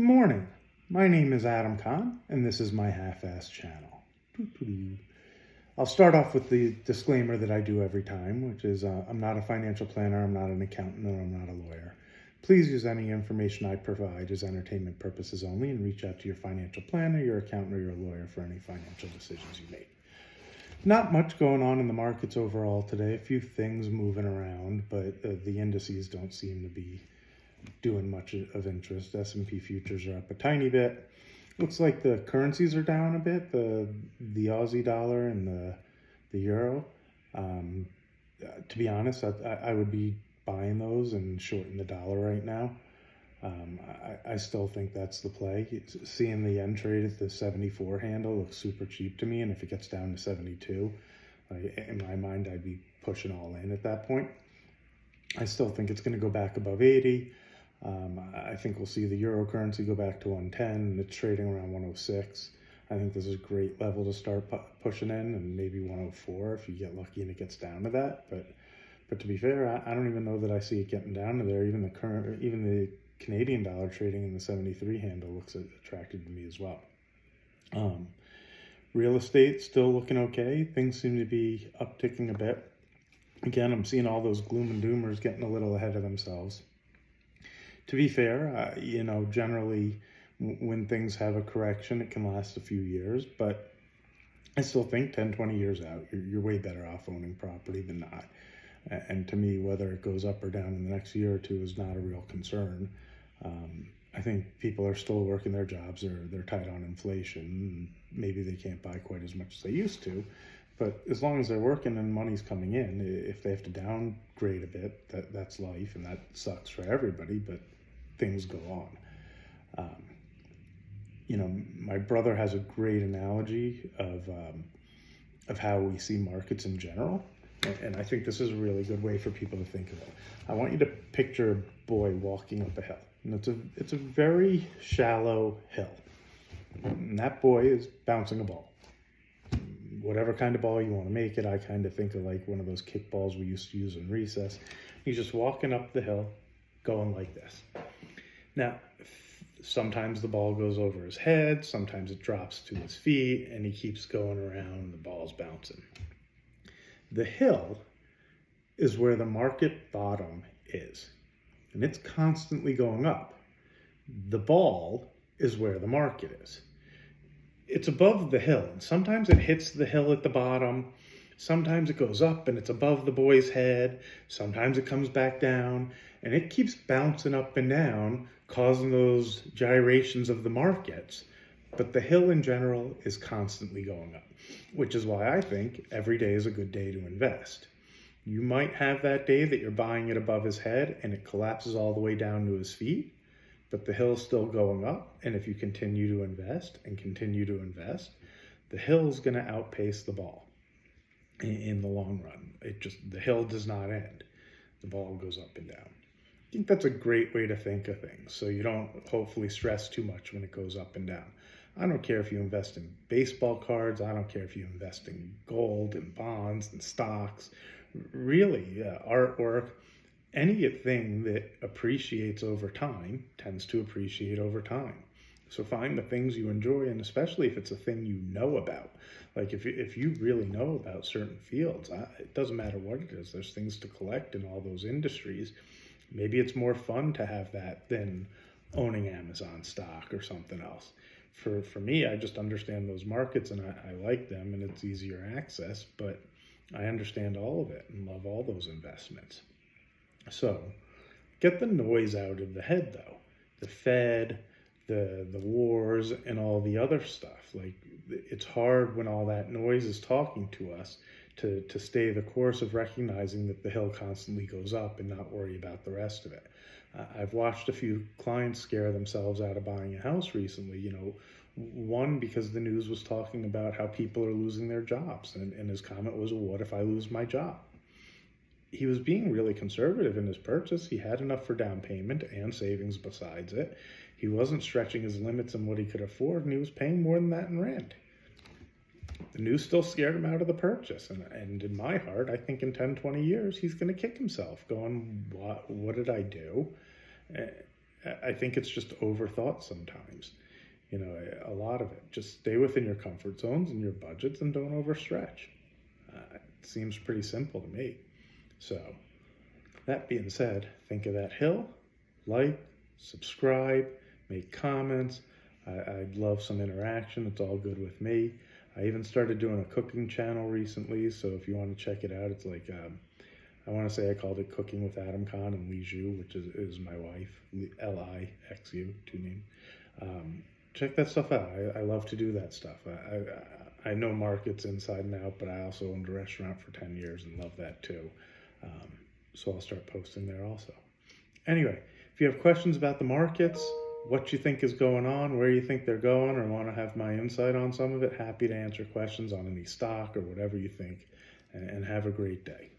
morning. My name is Adam Kahn, and this is my half-assed channel. I'll start off with the disclaimer that I do every time, which is I'm not a financial planner, I'm not an accountant, and I'm not a lawyer. Please use any information I provide as entertainment purposes only and reach out to your financial planner, your accountant, or your lawyer for any financial decisions you make. Not much going on in the markets overall today. A few things moving around, but the indices don't seem to be doing much of interest. S&P futures are up a tiny bit. Looks like the currencies are down a bit. The Aussie dollar and the euro. To be honest, I would be buying those and shorting the dollar right now. I still think that's the play. Seeing the yen trade at the 74 handle looks super cheap to me, and if it gets down to 72, in my mind, I'd be pushing all in at that point. I still think it's going to go back above 80. I think we'll see the euro currency go back to 110, and it's trading around 106. I think this is a great level to start pushing in, and maybe 104 if you get lucky and it gets down to that. But to be fair, I don't even know that I see it getting down to there. Even the Canadian dollar trading in the 73 handle looks attractive to me as well. Real estate still looking okay. Things seem to be upticking a bit. Again, I'm seeing all those gloom and doomers getting a little ahead of themselves. To be fair, generally when things have a correction, it can last a few years, but I still think 10, 20 years out, you're way better off owning property than not. And to me, whether it goes up or down in the next year or two is not a real concern. I think people are still working their jobs, or they're tight on inflation. Maybe they can't buy quite as much as they used to, but as long as they're working and money's coming in, if they have to downgrade a bit, that's life, and that sucks for everybody, but things go on. My brother has a great analogy of how we see markets in general, and I think this is a really good way for people to think of it. I want you to picture a boy walking up a hill, and it's a very shallow hill, and that boy is bouncing a ball. Whatever kind of ball you want to make it, I kind of think of like one of those kickballs we used to use in recess. He's just walking up the hill, going like this. Now, sometimes the ball goes over his head, sometimes it drops to his feet, and he keeps going around, the ball's bouncing. The hill is where the market bottom is, and it's constantly going up. The ball is where the market is. It's above the hill, and sometimes it hits the hill at the bottom, sometimes it goes up and it's above the boy's head, sometimes it comes back down, and it keeps bouncing up and down, causing those gyrations of the markets. But the hill in general is constantly going up, which is why I think every day is a good day to invest. You might have that day that you're buying it above his head and it collapses all the way down to his feet, but the hill's still going up, and if you continue to invest and continue to invest, the hill's going to outpace the ball in the long run. The hill does not end. The ball goes up and down. I think that's a great way to think of things, so you don't hopefully stress too much when it goes up and down. I don't care if you invest in baseball cards. I don't care if you invest in gold and bonds and stocks. Really, artwork, anything that appreciates over time tends to appreciate over time. So find the things you enjoy, and especially if it's a thing you know about. Like if you really know about certain fields, it doesn't matter what it is. There's things to collect in all those industries. Maybe it's more fun to have that than owning Amazon stock or something else. For me, I just understand those markets, and I like them, and it's easier access, but I understand all of it and love all those investments. So get the noise out of the head, though. The Fed, the wars, and all the other stuff. Like, it's hard when all that noise is talking to us to stay the course of recognizing that the hill constantly goes up and not worry about the rest of it. I've watched a few clients scare themselves out of buying a house recently. One, because the news was talking about how people are losing their jobs, and his comment was, well, what if I lose my job? He was being really conservative in his purchase. He had enough for down payment and savings besides it. He wasn't stretching his limits on what he could afford, and he was paying more than that in rent. The news still scared him out of the purchase, and in my heart, I think in 10, 20 years, he's going to kick himself, going, what did I do? I think it's just overthought sometimes. You know, a lot of it. Just stay within your comfort zones and your budgets and don't overstretch. It seems pretty simple to me. So, that being said, think of that hill, like, subscribe, make comments. I'd love some interaction. It's all good with me. I even started doing a cooking channel recently, so if you want to check it out, it's like, I want to say I called it Cooking with Adam Khan and Liju, which is my wife, Lixu, two names. Check that stuff out. I love to do that stuff. I know markets inside and out, but I also owned a restaurant for 10 years and love that too. So I'll start posting there also. Anyway, if you have questions about the markets, what you think is going on, where you think they're going, or want to have my insight on some of it, happy to answer questions on any stock or whatever you think. And have a great day.